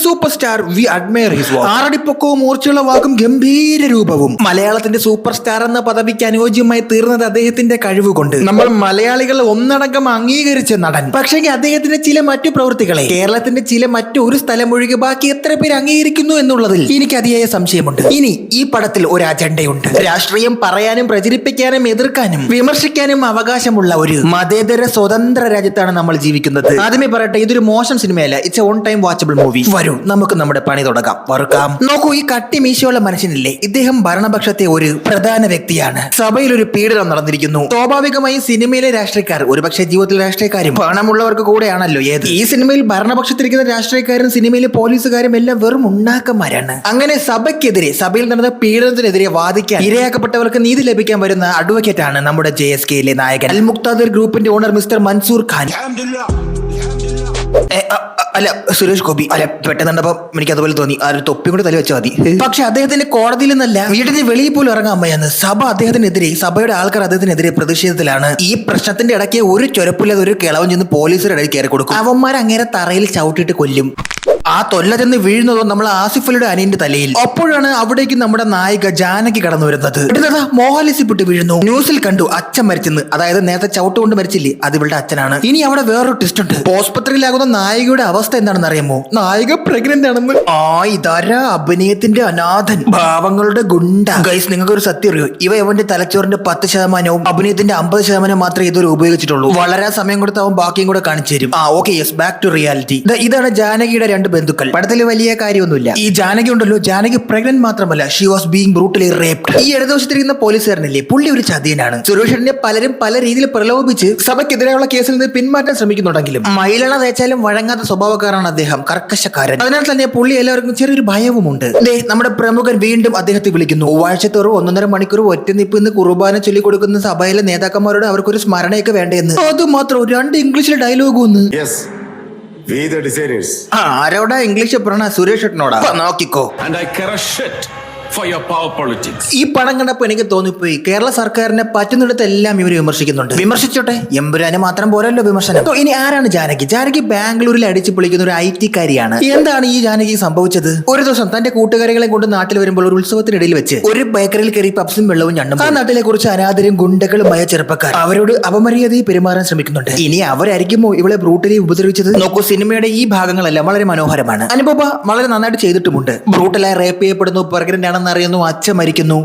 Super star we admire his work. ആറടിപ്പൊക്കവും മൂർച്ചയുള്ള വാക്കും ഗംഭീര രൂപവും മലയാളത്തിന്റെ സൂപ്പർ സ്റ്റാർ എന്ന പദവിക്ക് അനുയോജ്യമായി തീർന്നത് അദ്ദേഹത്തിന്റെ കഴിവുകൊണ്ട്. നമ്മൾ മലയാളികൾ ഒന്നടങ്കം അംഗീകരിച്ച നടൻ. പക്ഷേ അദ്ദേഹത്തിന്റെ ചില മറ്റു പ്രവൃത്തികളെ കേരളത്തിന്റെ ചില മറ്റൊരു സ്ഥലം ഒഴികെ ബാക്കി എത്ര പേര് അംഗീകരിക്കുന്നു എന്നുള്ളതിൽ എനിക്ക് അതിയായ സംശയമുണ്ട്. ഇനി ഈ പടത്തിൽ ഒരു അജണ്ടയുണ്ട്. രാഷ്ട്രീയം പറയാനും പ്രചരിപ്പിക്കാനും എതിർക്കാനും വിമർശിക്കാനും അവകാശമുള്ള ഒരു മതേതര സ്വതന്ത്ര രാജ്യത്താണ് നമ്മൾ ജീവിക്കുന്നത്. ആദ്യമേ പറയട്ടെ, ഇതൊരു മോശം സിനിമയല്ല. It's a one time watchable movie. വരൂ നമുക്ക് നമ്മുടെ പണി തുടങ്ങാം. വറുക്കാം. നോക്കൂ, ഈ കട്ടി മീശയുള്ള മനുഷ്യനില്ലേ, ഇദ്ദേഹം ഭരണപക്ഷത്തെ ഒരു പ്രധാന വ്യക്തിയാണ്. സഭയിൽ ഒരു പീഡനം നടന്നിരിക്കുന്നു. സ്വാഭാവികമായി സിനിമയിലെ രാഷ്ട്രീയക്കാർ, ഒരുപക്ഷെ ജീവിതത്തിലെ രാഷ്ട്രീയക്കാരും പണമുള്ളവർക്ക് കൂടെയാണല്ലോ ഏത്. ഈ സിനിമയിൽ ഭരണപക്ഷത്തിരിക്കുന്ന രാഷ്ട്രീയക്കാരും സിനിമയിലെ പോലീസുകാരും എല്ലാം വെറും ഉണ്ടാക്കന്മാരാണ്. അങ്ങനെ സഭയ്ക്കെതിരെ, സഭയിൽ നടന്ന പീഡനത്തിനെതിരെ വാദിക്കാൻ ഇരയാക്കപ്പെട്ടവർക്ക് നീതി ലഭിക്കാൻ വരുന്ന അഡ്വക്കേറ്റ് ആണ് നമ്മുടെ JSKയിലെ നായകൻ അൽ മുക്താദിർ ഗ്രൂപ്പിന്റെ ഓണർ മിസ്റ്റർ മൻസൂർ ഖാൻ. അല്ല, സുരേഷ് ഗോപി. അല്ല, പെട്ടെന്നുണ്ടപ്പോ എനിക്ക് അതുപോലെ തോന്നി. ആ ഒരു തൊപ്പി കൂടെ തല വെച്ചാൽ മതി. പക്ഷെ അദ്ദേഹത്തിന്റെ കോടതിയിൽ നിന്നല്ല, വീടിന് വെളിയിൽ പോലും ഇറങ്ങാൻ അമ്മയെന്ന് സഭ അദ്ദേഹത്തിനെതിരെ, സഭയുടെ ആൾക്കാർ അദ്ദേഹത്തിനെതിരെ പ്രതിഷേധത്തിലാണ്. ഈ പ്രശ്നത്തിന്റെ ഇടയ്ക്ക് ഒരു ചൊരപ്പില്ലാതെ ഒരു കിളവൻ ചെന്ന് പോലീസുകാരുടെ ഇടയിൽ കയറി കൊടുക്കും. അവന്മാർ അങ്ങനെ തറയിൽ ചവിട്ടിട്ട് കൊല്ലും. ആ തൊല്ല ചെന്ന് വീഴുന്നതോ നമ്മൾ ആസിഫലിയുടെ അനിയന്റെ തലയിൽ. അപ്പോഴാണ് അവിടേക്ക് നമ്മുടെ നായിക ജാനകി കടന്നു വരുന്നത്. മോഹൻലിസിപ്പെട്ട് വീഴുന്നു. ന്യൂസിൽ കണ്ടു അച്ഛൻ മരിച്ചെന്ന്. അതായത് നേരത്തെ ചവിട്ടുകൊണ്ട് മരിച്ചില്ലേ, അത് ഇവളുടെ അച്ഛനാണ്. ഇനി അവിടെ വേറൊരു ട്വിസ്റ്റ് ഉണ്ട്. ഹോസ്പിറ്റലിലാകുന്ന നായികയുടെ അവസ്ഥ എന്താണെന്ന് അറിയാമോ? നായിക പ്രഗ്നന്റ് ആണെന്ന്. ഇതാരാ? അഭിനയത്തിന്റെ അനാഥൻ, ഭാവങ്ങളുടെ ഗുണ്ട. ഗൈസ്, നിങ്ങൾക്ക് ഒരു സത്യം അറിയോ? ഇവന്റെ തലച്ചോറിന്റെ 10% അഭിനയത്തിന്റെ 50% മാത്രമേ ഇതുവരെ ഉപയോഗിച്ചിട്ടുള്ളൂ. വളരെ സമയം കൊടുത്ത് അവൻ ബാക്കിയും കൂടെ കാണിച്ചു തരും. Okay, yes, back to reality. ഇതാണ് ജാനകിയുടെ രണ്ട് ബന്ധുക്കൾ. പടത്തിൽ വലിയ കാര്യമൊന്നുമില്ല. ഈ ജാനകി ഉണ്ടല്ലോ, ജാനകി പ്രഗ്നന്റ് മാത്രമല്ല, she was being brutally raped. ഈ ഇടതുവശത്തിരിക്കുന്ന പോലീസുകാരനില്ലേ, പുള്ളി ഒരു ചതിയനാണ്. സുരേഷിനെ പലരും പല രീതിയിൽ പ്രലോഭിപ്പിച്ച് സഭയ്ക്കെതിരെയുള്ള കേസിൽ നിന്ന് പിന്മാറ്റാൻ ശ്രമിക്കുന്നുണ്ടെങ്കിലും മൈലണ തേച്ചാലും വഴങ്ങാത്ത സ്വഭാവക്കാരാണ് അദ്ദേഹം, കർക്കശക്കാരൻ. അതിനാൽ തന്നെ പുള്ളി എല്ലാവർക്കും ചെറിയൊരു ഭയവുമുണ്ട്. നമ്മുടെ പ്രമുഖൻ വീണ്ടും അദ്ദേഹത്തെ വിളിക്കുന്നു. ആഴ്ചത്തോറും 1.5 മണിക്കൂർ ഒറ്റ നിപ്പിന്ന് കുർബാന ചൊല്ലിക്കൊടുക്കുന്ന സഭയിലെ നേതാക്കന്മാരോട് അവർക്കൊരു സ്മരണയൊക്കെ വേണ്ടെന്ന്. അതുമാത്രം 2 ഇംഗ്ലീഷിലെ ഡയലോഗ് ഒന്ന്. ആരോടാ ഇംഗ്ലീഷ് പറഞ്ഞ? സുരേഷ് ഏട്ടനോടാ. നോക്കിക്കോ. ഈ പടം കണ്ടപ്പോ എനിക്ക് തോന്നിപ്പോയി, കേരള സർക്കാരിനെ പറ്റുന്നിടത്ത് എല്ലാം ഇവര് വിമർശിക്കുന്നുണ്ട്. വിമർശിച്ചോട്ടെ, എമ്പുരാന് മാത്രം പോരല്ലോ വിമർശനം. ഇനി ആരാണ് ജാനകി? ജാനകി ബാംഗ്ലൂരിൽ അടിച്ചു പൊളിക്കുന്ന ഒരു IT കാരിയാണ്. എന്താണ് ഈ ജാനകി സംഭവിച്ചത്? ഒരു ദിവസം തന്റെ കൂട്ടുകാരികളെ കൊണ്ട് നാട്ടിൽ വരുമ്പോൾ ഒരു ഉത്സവത്തിനിടയിൽ വെച്ച് ഒരു ബേക്കറിയിൽ കയറി പപ്സും വെള്ളവും ഞണ്ടും. ആ നാട്ടിലെ കുറിച്ച് അനാഥരും ഗുണ്ടകളുമായ ചെറുപ്പക്കാർ അവരോട് അപമര്യാദയിൽ പെരുമാറാൻ ശ്രമിക്കുന്നുണ്ട്. ഇനി അവരായിരിക്കുമോ ഇവളെ ബ്രൂട്ടലി ഉപദ്രവിച്ചത്? നോക്കൂ, സിനിമയുടെ ഈ ഭാഗങ്ങളെല്ലാം വളരെ മനോഹരമാണ്. അനുപമ വളരെ നന്നായിട്ട് ചെയ്തിട്ടുമുണ്ട്. ബ്രൂട്ടലായി റേപ്പ് ചെയ്യപ്പെടുന്നു, പ്രഗ്നന്റ് ആണെന്ന് അറിയുന്നു, അച്ഛൻ മരിക്കുന്നു.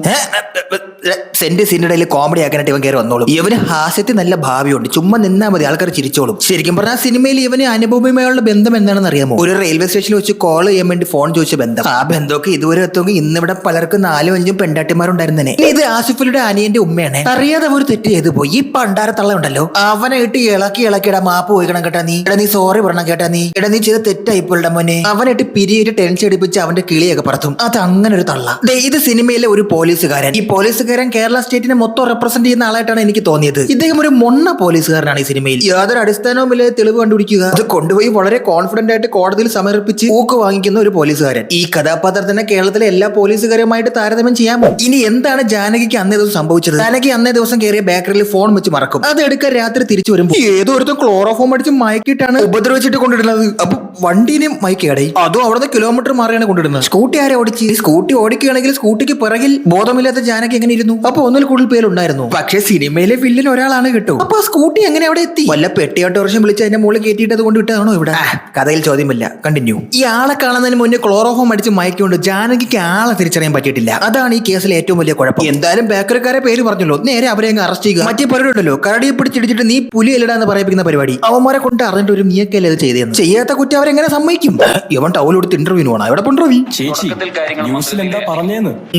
സീനിടയിൽ കോമഡി ആക്കാനായിട്ട് ഇവൻ കയറി വന്നോളും. ഇവന് ഹാസ്യത്തിൽ നല്ല ഭാവിയുണ്ട്. ചുമ്മാ നിന്നാ മതി, ആൾക്കാർ ചിരിച്ചോളും. ശരിക്കും പറഞ്ഞാൽ സിനിമയിൽ ഇവന് അനുഭവമയുള്ള ബന്ധം എന്താണെന്ന് അറിയാമോ? ഒരു റെയിൽവേ സ്റ്റേഷനിൽ വെച്ച് കോൾ ചെയ്യാൻ വേണ്ടി ഫോൺ ചോദിച്ച ബന്ധം. ആ ബന്ധമൊക്കെ ഇതുവരെ എത്തുമെങ്കിൽ ഇന്നിവിടെ പലർക്കും 4-5 പെണ്ടാട്ടിമാരുണ്ടായിരുന്നേ. ഇത് ആസിഫലിയുടെ അനിയന്റെ ഉമ്മയാണ്. അറിയാതെ ഒരു തെറ്റ് ചെയ്തു പോയി. ഈ പണ്ടാരത്തള്ള ഉണ്ടല്ലോ, അവനായിട്ട് ഇളക്കിടാ മാപ്പ് പോയിക്കണം കേട്ടാ നീ സോറി പറഞ്ഞ കേട്ടാ നീ ചെയ്ത തെറ്റായിപ്പോളുടെ മോനെ. അവനായിട്ട് പിരിയിട്ട് ടെൻഷൻ അടിപ്പിച്ച് അവന്റെ കിളിയൊക്കെ പറത്തും. അത് അങ്ങനെ ഒരു തള്ള. ഇത് സിനിമയിലെ ഒരു പോലീസുകാരൻ. ഈ പോലീസുകാരൻ കേരള സ്റ്റേറ്റിനെ മൊത്തം റെപ്രസെന്റ് ചെയ്യുന്ന ആളായിട്ടാണ് എനിക്ക് തോന്നിയത്. ഇദ്ദേഹം ഒരു മൊണ്ണ പോലീസുകാരനാണ് ഈ സിനിമയിൽ. യാതൊരു അടിസ്ഥാനവുമില്ല തെളിവ് കണ്ടുപിടിക്കുക, അത് കൊണ്ടുപോയി വളരെ കോൺഫിഡന്റ് ആയിട്ട് കോടതിയിൽ സമർപ്പിച്ച് ഊക്ക് വാങ്ങിക്കുന്ന ഒരു പോലീസുകാരൻ. ഈ കഥാപാത്രത്തിനെ കേരളത്തിലെ എല്ലാ പോലീസുകാരുമായിട്ട് താരതമ്യം ചെയ്യാമോ? ഇനി എന്താണ് ജാനകിക്ക് അന്നേ ദിവസം സംഭവിച്ചത്? ജാനകി അന്നേ ദിവസം കയറിയ ബേക്കറിയിൽ ഫോൺ വെച്ച് മറക്കും. അത് എടുക്കാൻ രാത്രി തിരിച്ചു വരുമ്പോൾ ഏതോ ഒരുത്തം ക്ലോറോഫോം അടിച്ച് മയക്കിയിട്ടാണ് ഉപദ്രവിച്ചിട്ട് കൊണ്ടിടുന്നത്. അപ്പൊ വണ്ടീനെയും മയക്കേടായി. അതും അവിടുന്ന് കിലോമീറ്റർ മാറിയാണ് കൊണ്ടിടുന്നത്. സ്കൂട്ടി ആരെ ഓടിച്ച്? സ്കൂട്ടി ഓടിക്കുകയാണെങ്കിൽ സ്കൂട്ടിക്ക് പിറകിൽ ബോധമില്ലാത്ത ജാനകി എങ്ങനെ ഇരുന്നു? അപ്പൊ ഒന്നിൽ കൂടുതൽ പേരുണ്ടായിരുന്നു. പക്ഷേ സിനിമയിലെ വില്ലൻ ഒരാളാണ് കേട്ടോ. അപ്പൊ സ്കൂട്ടി എങ്ങനെ അവിടെ എത്തി? വല്ല പെട്ടിയോട്ടോറിഷം വിളിച്ച് അതിന്റെ മുകളിൽ കയറ്റിയിട്ട് കൊണ്ട് വിട്ടതാണോ ഇവിടെ? കഥയിൽ ചോദ്യമില്ല, കണ്ടിന്യൂ. ഈ ആളെ കാണുന്നതിന് മുന്നേ ക്ലോറോഫോം അടിച്ച് മയക്കൊണ്ട് ജാനകിക്ക് ആളെ തിരിച്ചറിയാൻ പറ്റിയിട്ടില്ല. അതാണ് ഈ കേസിലെ ഏറ്റവും വലിയ കുഴപ്പം. എന്തായാലും ബേക്കറിക്കാരെ പേര് പറഞ്ഞല്ലോ, നേരെ അവരെ അങ്ങ് അറസ്റ്റ് ചെയ്യുക. മറ്റേ പരിപാടി ഉണ്ടല്ലോ, കരടിയെ പിടിച്ചിടിച്ചിട്ട് നീ പുലി അല്ലടാന്ന് പറയിപ്പിക്കുന്ന പരിപാടി. അവന്മാരെ കൊണ്ട് അറിഞ്ഞിട്ട് ഒരു നീക്കല്ലേ അത് ചെയ്തെന്ന്. ചെയ്യാത്ത കുറ്റം അവരെങ്ങനെ സമ്മതിക്കും? ഇവൻ ടൗൽ കൊടുത്ത് ഇന്റർവ്യൂ പോണോ? എവിടെ കൊണ്ടുപോയി?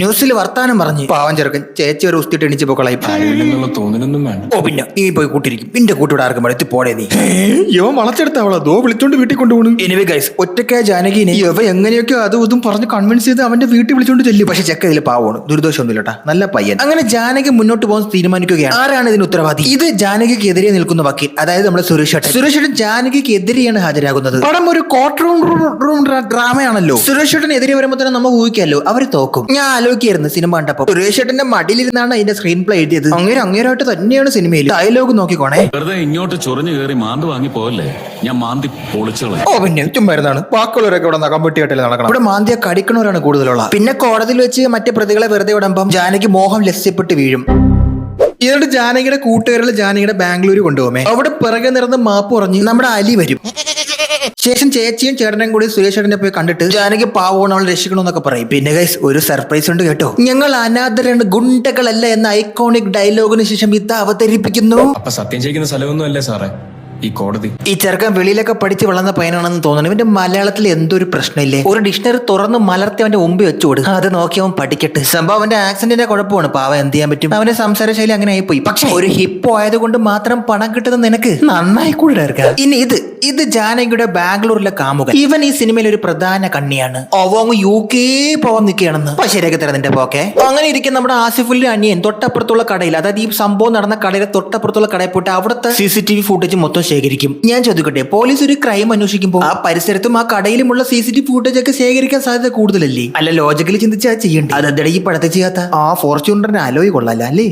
ന്യൂസിൽ വർത്താനം പറഞ്ഞ് പാവം ചെറുക്കൻ ചേച്ചി ഒരു ഉസ്തിട്ട് എണിച്ച് പോക്കളായി. ഓ പിന്നെ നീ പോയി കൂട്ടിരിക്കും. നിന്റെ കൂട്ടിവിടെ ആർക്കും എത്തി പോടേ നീ. ഇവൻ വളച്ചെടുത്ത അവളെ ദോ വിളിച്ചോണ്ട് വീട്ടിൽ കൊണ്ടുപോകണം. എനിവേ ഗൈസ്, ഒറ്റയ്ക്കായ ജാനകിനെ ഇവ എങ്ങനെയൊക്കെ അതും ഇതും പറഞ്ഞ് കൺവിൻസ് ചെയ്ത് അവന്റെ വീട്ടിൽ വിളിച്ചോണ്ട് ചെല്ലും. പക്ഷെ ചെക്ക ഇതിൽ പാവമാണ്, ദുരിദോഷമൊന്നുമില്ലട്ടാ, നല്ല പയ്യൻ. അങ്ങനെ ജാനകി മുന്നോട്ട് പോകാൻ തീരുമാനിക്കുകയാണ്. ആരാണ് ഇതിന് ഉത്തരവാദി? ഇത് ജാനകിക്ക് എതിരെ നിൽക്കുന്ന വക്കീൽ, അതായത് നമ്മുടെ സുരേഷ് ഏട്ടൻ ജാനകിക്ക് എതിരെയാണ് ഹാജരാകുന്നത്. പടം ഒരു കോർട്ട് റൂം ഡ്രാമയാണല്ലോ. സുരേഷ് ഏട്ടന് എതിരെ വരുമ്പോൾ തന്നെ നമുക്ക് ഊഹിക്കാമല്ലോ അവര് തോക്കും. ഞാൻ ആലോചിക്കായിരുന്നു സിനിമ കണ്ടപ്പോ സുരേഷ് ഏട്ടന്റെ മടിയിലിരുന്നാണ് അതിന്റെ സ്ക്രീൻ പ്ലേ എഴുതിയത്. അങ്ങേരായിട്ട് തന്നെയാണ് സിനിമയിൽ. ഡയലോഗ് നോക്കിക്കോണേ. വെറുതെ ഇങ്ങോട്ട് ചൊറിഞ്ഞു കയറി മാന്തി വാങ്ങി പോകല്ലേ, ഞാൻ മാന്തി പൊളിച്ചോളെ. ഓ പിന്നെ ചുമ്മാരുന്നാണ്. ബാക്കിയുള്ളവരൊക്കെ ഇവിടെ നഖംപെട്ടിയായിട്ടല്ലേ നടക്കണം. ഇവിടെ മാന്തിയ കടിക്കണവരാണ് കൂടുതലുള്ള. പിന്നെ കോടതിയിൽ വെച്ച് മറ്റേ പ്രതികളെ വെറുതെ വിടുമ്പം ജാനകി മോഹം ലസ്യപ്പെട്ട് വീഴും. എന്നിട്ട് ജാനകിയുടെ കൂട്ടുകാരിൽ ജാനകിയുടെ ബാംഗ്ലൂർ കൊണ്ടുപോകുമേ. അവിടെ പിറകെ നിറന്ന് മാപ്പ് പറഞ്ഞ് നമ്മുടെ അലി വരും. ശേഷം ചേച്ചിയും ചേട്ടനും കൂടി സുരേഷ് ചേട്ടനെ പോയി കണ്ടിട്ട് ജാനകി പാവമാണ്, അവൾ രക്ഷിക്കണമെന്നൊക്കെ പറയും. പിന്നെ ഗൈസ് ഒരു സർപ്രൈസ് ഉണ്ട് കേട്ടോ. ഞങ്ങൾ അനാഥരാണ്, ഗുണ്ടകളല്ല എന്ന ഐക്കോണിക് ഡയലോഗിന് ശേഷം ഇത് അവതരിപ്പിക്കുന്നു. അപ്പൊ സത്യം ചെയ്യുന്ന സ്ഥലമൊന്നും അല്ലേ സാറേ ഈ കോടതി? ഈ ചെറുക്കൻ വെളിയിലൊക്കെ പഠിച്ച് വളർന്ന പയ്യനാണെന്ന് തോന്നുന്നു. ഇവന്റെ മലയാളത്തിൽ എന്തൊരു പ്രശ്നമില്ലേ? ഒരു ഡിക്ഷണറി തുറന്ന് മലർത്തി അവന്റെ മുമ്പിൽ വെച്ചുകൊടു. അത് നോക്കി അവൻ പഠിക്കട്ടെ. സംഭവം അവന്റെ ആക്സന്റിന്റെ കുഴപ്പമാണ്. പാവം എന്ത് ചെയ്യാൻ പറ്റും? അവന്റെ സംസാര ശൈലി അങ്ങനെ ആയിപ്പോയി. പക്ഷെ ഒരു ഹിപ്പോ ആയതുകൊണ്ട് മാത്രം പണം കിട്ടുന്ന നിനക്ക് നന്നായി കൂടെ ഇറക്കാം. ഇനി ഇത് ജാനകിയുടെ ബാംഗ്ലൂരിലെ കാമുകൻ. ഇവൻ ഈ സിനിമയിൽ ഒരു പ്രധാന കണ്ണിയാണ്. അവൻ UK പോവാൻ നിൽക്കുകയാണെന്ന്. അപ്പൊ ശരിയാക്കി തരാം നിന്റെ പോക്കെ. അങ്ങനെ ഇരിക്കും നമ്മുടെ ആസിഫുലിന്റെ അനിയൻ തൊട്ടപ്പുറത്തുള്ള കടയിൽ, അതായത് ഈ സംഭവം നടന്ന കടയിലെ തൊട്ടപ്പുറത്തുള്ള കടയിൽ പോയിട്ട് അവിടുത്തെ CCTV ഫുട്ടേജ് മൊത്തം ശേഖരിക്കും. ഞാൻ ചോദിക്കട്ടെ, പോലീസ് ഒരു ക്രൈം അന്വേഷിക്കുമ്പോൾ ആ പരിസരത്തും ആ കടയിലുമുള്ള CCTV ഫുട്ടേജ് ഒക്കെ ശേഖരിക്കാൻ സാധ്യത കൂടുതലല്ലേ? അല്ല, ലോജിക്കലി ചിന്തിച്ചാൽ ചെയ്യണ്ട. അതെന്താ ഈ പടത്തെ ചെയ്യാത്ത? ആ ഫോർച്യൂണറിന്റെ അലോയ് കൊള്ളാല്ല അല്ലേ?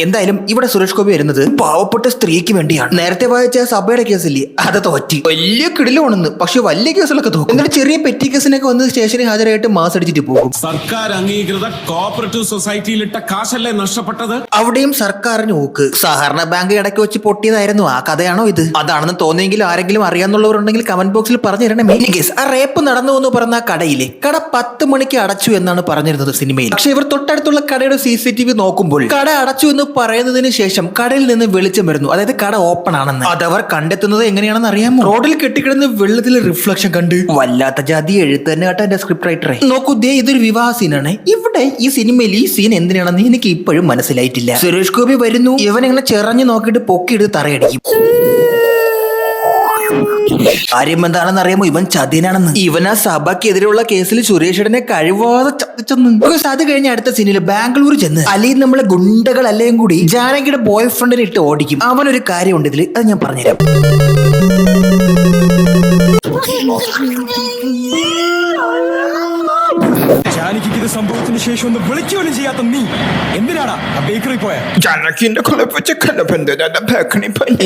എന്തായാലും ഇവിടെ സുരേഷ് ഗോപി വരുന്നത് പാവപ്പെട്ട സ്ത്രീക്ക് വേണ്ടിയാണ്. നേരത്തെ വായിച്ച സഭയുടെ കേസില്ലേ, അത് തോറ്റി. വലിയ കിടിലോണെന്ന്, പക്ഷെ വലിയ കേസുകളൊക്കെ തോക്കും. എന്നിട്ട് ചെറിയ പെറ്റി കേസിനൊക്കെ വന്ന് സ്റ്റേഷനിൽ ഹാജരായിട്ട് മാസ് അടിച്ചിട്ട് പോകും. സർക്കാർ അംഗീകൃത കോഓപ്പറേറ്റീവ് സൊസൈറ്റിയിലിട്ട കാശല്ലേ നഷ്ടപ്പെട്ടത്? അവിടെയും സർക്കാരിന് ഊക്ക്. സഹകരണ ബാങ്ക് ഇടയ്ക്ക് വെച്ച് പൊട്ടിയതായിരുന്നു. ആ കഥയാണോ ഇത്? അതാണെന്ന് തോന്നിയെങ്കിൽ ആരെങ്കിലും അറിയാന്നുള്ളവരുണ്ടെങ്കിൽ കമന്റ് ബോക്സിൽ പറഞ്ഞു തരണമേ. ആ റേപ്പ് നടന്നു എന്ന് പറഞ്ഞ കടയിലെ കട 10 മണിക്ക് അടച്ചു എന്നാണ് പറഞ്ഞിരുന്നത് സിനിമയിൽ. പക്ഷെ ഇവർ തൊട്ടടുത്തുള്ള കടയുടെ CCTV നോക്കുമ്പോൾ കട അടച്ചു എന്ന് പറയുന്നതിന് ശേഷം കടയിൽ നിന്ന് വെളിച്ചം വരുന്നു, അതായത് കട ഓപ്പൺ ആണെന്ന്. അതവർ കണ്ടെത്തുന്നത് എങ്ങനെയാണെന്ന് അറിയാമോ? റോഡിൽ കെട്ടിക്കിടന്ന് വെള്ളത്തിൽ റിഫ്ലക്ഷൻ കണ്ട്. വല്ലാത്ത ജാതി എഴുത്ത് തന്നെ കേട്ടോ എന്റെ സ്ക്രിപ്റ്റ് റൈറ്ററെ. നോക്കൂ, ദേ ഇതൊരു വിവാഹ സീനാണ്. ഇവിടെ ഈ സിനിമയിൽ ഈ സീൻ എന്തിനാണെന്ന് എനിക്ക് ഇപ്പോഴും മനസ്സിലായിട്ടില്ല. സുരേഷ് ഗോപി വരുന്നു, ഇവൻ ഇങ്ങനെ ചെറഞ്ഞു നോക്കിയിട്ട് പൊക്കിയെടുത്ത് തറയടിക്കും. കാര്യം എന്താണെന്ന് അറിയാമോ? ഇവൻ ചതിയനാണെന്ന്. ഇവൻ ആ സഭക്കെതിരെയുള്ള കേസിൽ സുരേഷിനെ കഴിവാതെ ചതിച്ചെന്ന്. അത് കഴിഞ്ഞ അടുത്ത സീനിൽ ബാംഗ്ലൂർ ചെന്ന് അലി നമ്മളെ ഗുണ്ടകൾ അല്ലേയും കൂടി ജാനകിയുടെ ബോയ് ഫ്രണ്ടിനെ ഇട്ട് ഓടിക്കും. അവനൊരു കാര്യമുണ്ട് ഇതിൽ, അത് ഞാൻ പറഞ്ഞുതരാം. ജാനകിക്ക് സംഭവത്തിന് ശേഷം ഒന്ന് വിളിക്കുകയും ചെയ്യാത്ത നീ എന്തിനാടാ ബേക്കറി പോയ?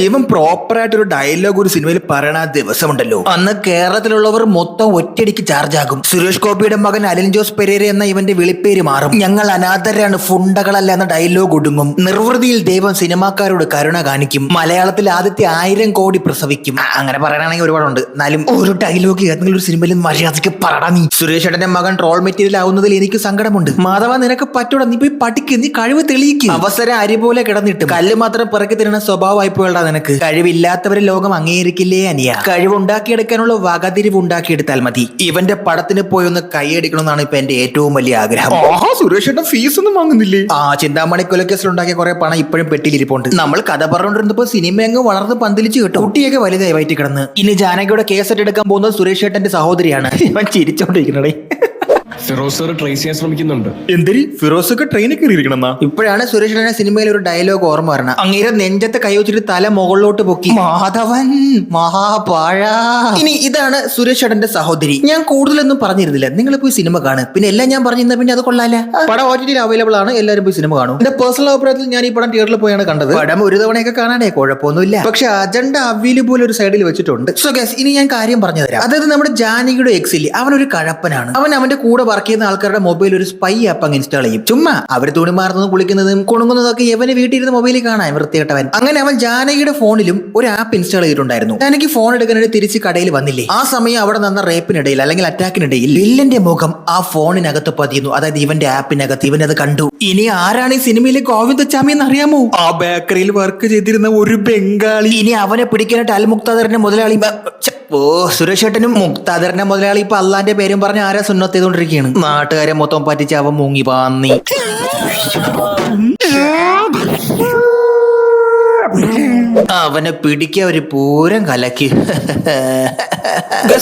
ഇവൻ പ്രോപ്പർ ആയിട്ട് ഒരു ഡയലോഗ് ഒരു സിനിമയിൽ പറയണ ദിവസമുണ്ടല്ലോ, അന്ന് കേരളത്തിലുള്ളവർ മൊത്തം ഒറ്റയടിക്ക് ചാർജ് ആകും. സുരേഷ് ഗോപിയുടെ മകൻ അലിൻ ജോസ് പെരേര എന്ന ഇവന്റെ വിളിപ്പേര് മാറും. ഞങ്ങൾ അനാഥരാണ്, ഫുണ്ടകളല്ല എന്ന ഡയലോഗ് ഒടുങ്ങും. നിർവൃതിയിൽ ദൈവം സിനിമാക്കാരോട് കരുണ കാണിക്കും. മലയാളത്തിൽ ആദ്യത്തെ 1000 കോടി പ്രസവിക്കും. അങ്ങനെ പറയണമെങ്കിൽ ഒരുപാടുണ്ട്. എന്നാലും ഒരു ഡയലോഗ് ഏതെങ്കിലും ഒരു സിനിമയിൽ മര്യാദയ്ക്ക് പറടാ നീ. സുരേഷ് ഏട്ടന്റെ മകൻ ട്രോൾ മെറ്റീരിയൽ ആവുന്നതിൽ എനിക്ക് സങ്കടമുണ്ട്. മാധവ, നിനക്ക് പറ്റൂടാ, നീ പോയി പഠിക്ക്, നീ കഴിവ് തെളിയിക്കും. അവസരം അരി പോലെ കിടന്നിട്ടും കല്ല് മാത്രം പിറക്കി തരുന്ന സ്വഭാവമായി പോയടാ നിനക്ക്. കഴിവില്ലാത്തവരെ ലോകം അംഗീകരിക്കില്ലേ അനിയ? കഴിവുണ്ടാക്കിയെടുക്കാനുള്ള വകതിരിവ് ഉണ്ടാക്കിയെടുത്താൽ മതി. ഇവന്റെ പടത്തിന് പോയി ഒന്ന് കൈയടിക്കണമെന്നാണ് ഇപ്പൊ എന്റെ ഏറ്റവും വലിയ ആഗ്രഹം. സുരേഷ് ഏട്ടൻ ഫീസ് ഒന്നും വാങ്ങുന്നില്ലേ? ചിന്താമണി കൊലക്കേസിൽ ഉണ്ടാക്കിയ കുറെ പണം ഇപ്പോഴും പെട്ടിയിലിരിപ്പുണ്ട്. നമ്മൾ കഥ പറഞ്ഞുകൊണ്ടിരുന്നപ്പോ സിനിമ അങ്ങ് വളർന്ന് പന്തലിച്ച് കേട്ടോ. കുട്ടിയൊക്കെ വലുതായി വയറ്റി കിടന്ന്. ഇനി ജാനകിയുടെ കേസറ്റ് എടുക്കാൻ പോകുന്നത് സുരേഷ് ഏട്ടന്റെ സഹോദരിയാണ്. ഇവൻ ചിരിച്ചോണ്ടിരിക്കണേ. ഫിറോസ് ട്രേസ് ചെയ്യാൻ ശ്രമിക്കുന്നുണ്ട്. എന്തിരി ഫിറോസ് ഒക്കെ ട്രെയിനിൽ കയറിയിരിക്കണമെന്നാ? ഇപ്പോഴാണ് സുരേഷിന്റെ സിനിമയിൽ ഒരു ഡയലോഗ് ഓർമ്മ വരണം. അങ്ങേരെ നെഞ്ചത്തെ കൈവച്ചിട്ട് തല മുകളിലോട്ട് പൊക്കി, മാധവൻ മഹാപാഴ. ഇനി ഇതാണ് സുരേഷ് ഏട്ടന്റെ സഹോദരി. ഞാൻ കൂടുതലൊന്നും പറഞ്ഞിരുന്നില്ല, നിങ്ങൾ പോയി സിനിമ കാണും. പിന്നെ എല്ലാം ഞാൻ പറഞ്ഞിരുന്ന പിന്നെ അത് കൊള്ളാല. പടം OTT അവൈലബിൾ ആണ്, എല്ലാവരും പോയി സിനിമ കാണും. എന്റെ പേഴ്സണൽ അഭിപ്രായത്തിൽ ഞാൻ ഈ പടം തിയേറ്ററിൽ പോയാണ് കണ്ടത്. പടം ഒരു തവണയൊക്കെ കാണാനേ കുഴപ്പമൊന്നുമില്ല. പക്ഷെ അജണ്ട അവീല് പോലെ ഒരു സൈഡിൽ വെച്ചിട്ടുണ്ട്. സോ ഗൈസ്, ഇനി ഞാൻ കാര്യം പറഞ്ഞു തരാം. അതായത് നമ്മുടെ ജാനകിയുടെ എക്സിൽ അവനൊരു കഴപ്പനാണ്. അവന്റെ കൂടെ വർക്ക് ചെയ്യുന്ന ആൾക്കാരുടെ മൊബൈൽ ഒരു സ്പൈ ആപ്പ് അങ്ങ് ഇൻസ്റ്റാൾ ചെയ്യും. ചുമ്മാ അവർ തുണി മാറുന്നതും കുളിക്കുന്നതും കുണുങ്ങുന്നതൊക്കെ ഇവന് വീട്ടിലിരുന്ന് മൊബൈലിൽ കാണാൻ വൃത്തികെട്ടവൻ. അങ്ങനെ അവൻ ജാനകിയുടെ ഫോണിലും ഒരു ആപ്പ് ഇൻസ്റ്റാൾ ചെയ്തിട്ടുണ്ടായിരുന്നു. ജാനകി ഫോൺ എടുക്കാനായിട്ട് തിരിച്ച് കടയിൽ വന്നില്ലേ, ആ സമയം അവിടെ നടന്ന റേപ്പിനിടയിൽ അല്ലെങ്കിൽ അറ്റാക്കിനിടയിൽ വില്ലന്റെ മുഖം ആ ഫോണിനകത്ത് പതിയുന്നു. അതായത് ഇവന്റെ ആപ്പിനകത്ത്. ഇവനത് കണ്ടു. ഇനി ആരാണ് ഈ സിനിമയിലെ ഗോവിന്ദച്ചാമി എന്ന് അറിയാമോ? ആ ബേക്കറിയിൽ വർക്ക് ചെയ്തിരുന്ന ഒരു ബംഗാളി. ഇനി അവനെ പിടിക്കാനായിട്ട് അൽ മുക്താദറിന്റെ മുതലാളി സുരേഷ് ഏട്ടനും മുക്താദറിന്റെ മുതലാളി ഇപ്പൊ അള്ളാന്റെ പേരും പറഞ്ഞ് ആരാ സുന്നത്ത് ചെയ്തോണ്ടിരിക്കുകയാണ്. നാട്ടുകാരെ മൊത്തം പറ്റിച്ച് അവൻ മുങ്ങി പാന്നി. അവനെ പിടിക്കാൻ ഒരു പൂരം കലക്കി.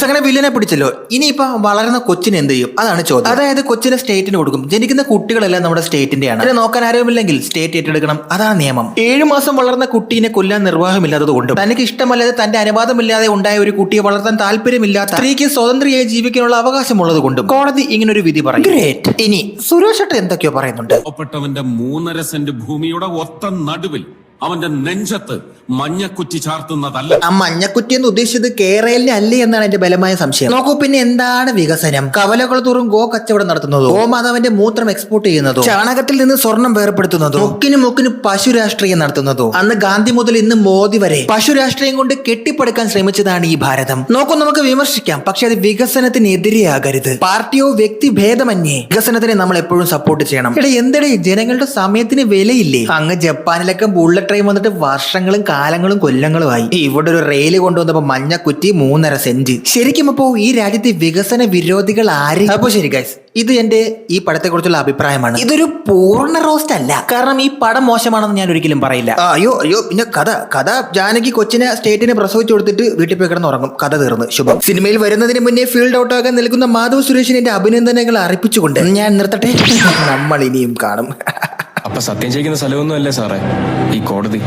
അങ്ങനെ വില്ലനെ പിടിച്ചല്ലോ. ഇനിയിപ്പോ വളർന്ന കൊച്ചിന് എന്ത് ചെയ്യും? അതാണ് ചോദ്യം. അതായത് കൊച്ചിനെ സ്റ്റേറ്റിന് കൊടുക്കും. ജനിക്കുന്ന കുട്ടികളെല്ലാം നമ്മുടെ സ്റ്റേറ്റിന്റെയാണ്. അതിനെ നോക്കാൻ ആരുമില്ലെങ്കിൽ സ്റ്റേറ്റ് ഏറ്റെടുക്കണം. അതാണ് നിയമം. 7 മാസം വളർന്ന കുട്ടീനെ കൊല്ലാൻ നിർവാഹമില്ലാത്തത് കൊണ്ടും തനിക്ക് ഇഷ്ടമല്ലാതെ തന്റെ അനുവാദമില്ലാതെ ഉണ്ടായ ഒരു കുട്ടിയെ വളർത്താൻ താല്പര്യമില്ലാത്ത സ്ത്രീക്ക് സ്വതന്ത്രയായി ജീവിക്കാനുള്ള അവകാശമുള്ളത് കൊണ്ടും കോടതി ഇങ്ങനൊരു വിധി പറയും. ഗ്രേറ്റ്. ഇനി സുരേഷ് എന്തൊക്കെയോ പറയുന്നുണ്ട്. പാവപ്പെട്ടവന്റെ 3.5 സെന്റ് ഭൂമിയുടെ ഒത്ത നടുവിൽ അവന്റെ നെഞ്ചത്ത് മഞ്ഞക്കുറ്റി ചാർത്തുന്നതല്ല. ആ മഞ്ഞക്കുറ്റി എന്ന് ഉദ്ദേശിച്ചത് കേരളിനെ അല്ലേ എന്നാണ് എന്റെ ബലമായ സംശയം. നോക്കൂ, പിന്നെ എന്താണ് വികസനം? കവലകൾ തോറും ഗോ കച്ചവടം നടത്തുന്നതോ, ഗോമാതാവിന്റെ മൂത്രം എക്സ്പോർട്ട് ചെയ്യുന്നതോ, ചാണകത്തിൽ നിന്ന് സ്വർണം വേർപ്പെടുത്തുന്നതോ, മുക്കിന് പശു രാഷ്ട്രീയം നടത്തുന്നതോ, അന്ന് ഗാന്ധി മുതൽ ഇന്ന് മോദി വരെ പശു രാഷ്ട്രീയം കൊണ്ട് കെട്ടിപ്പടുക്കാൻ ശ്രമിച്ചതാണ് ഈ ഭാരതം. നോക്കൂ, നമുക്ക് വിമർശിക്കാം, പക്ഷെ അത് വികസനത്തിനെതിരെയാകരുത്. പാർട്ടിയോ വ്യക്തി ഭേദമന്യേ വികസനത്തിനെ നമ്മൾ എപ്പോഴും സപ്പോർട്ട് ചെയ്യണം. ഇവിടെ എന്തിടെ ജനങ്ങളുടെ സമയത്തിന് വിലയില്ലേ? അങ്ങ് ജപ്പാനിലൊക്കെ ബുള്ളറ്റ് ട്രെയിൻ വന്നിട്ട് വർഷങ്ങളും കാലങ്ങളും കൊല്ലങ്ങളുമായി. ഇവിടെ ഒരു റെയിൽ കൊണ്ടുവന്നപ്പോ മഞ്ഞക്കുറ്റി 3.5 സെന്റ്. ശരിക്കും അപ്പോ ഈ രാജ്യത്തെ വികസന വിരോധികൾ ആര്? അപ്പോ ശരി ഗൈസ്, ഇത് എന്റെ ഈ പടത്തെ കുറിച്ചുള്ള അഭിപ്രായമാണ്. ഇതൊരു പൂർണ്ണ റോസ്റ്റ് അല്ല, കാരണം ഈ പടം മോശമാണെന്ന് ഞാൻ ഒരിക്കലും പറയില്ല. അയ്യോ പിന്നെ കഥ ജാനകി കൊച്ചിനെ സ്റ്റേറ്റിനെ പ്രസവിച്ചു കൊടുത്തിട്ട് വീട്ടിൽ പോയി കിടന്ന് ഉറങ്ങും. കഥ തീർന്നു, ശുഭം. സിനിമയിൽ വരുന്നതിന് മുന്നേ ഫീൽഡ് ഔട്ട് ആകാൻ നിൽക്കുന്ന മാധവ് സുരേഷിന് എന്റെ അഭിനന്ദനങ്ങൾ അർപ്പിച്ചുകൊണ്ട് ഞാൻ നിർത്തട്ടെ. നമ്മൾ ഇനിയും കാണും. അപ്പൊ സത്യം ചെയ്യുന്ന സ്ഥലമൊന്നും അല്ലേ സാറേ ഈ കോടതി?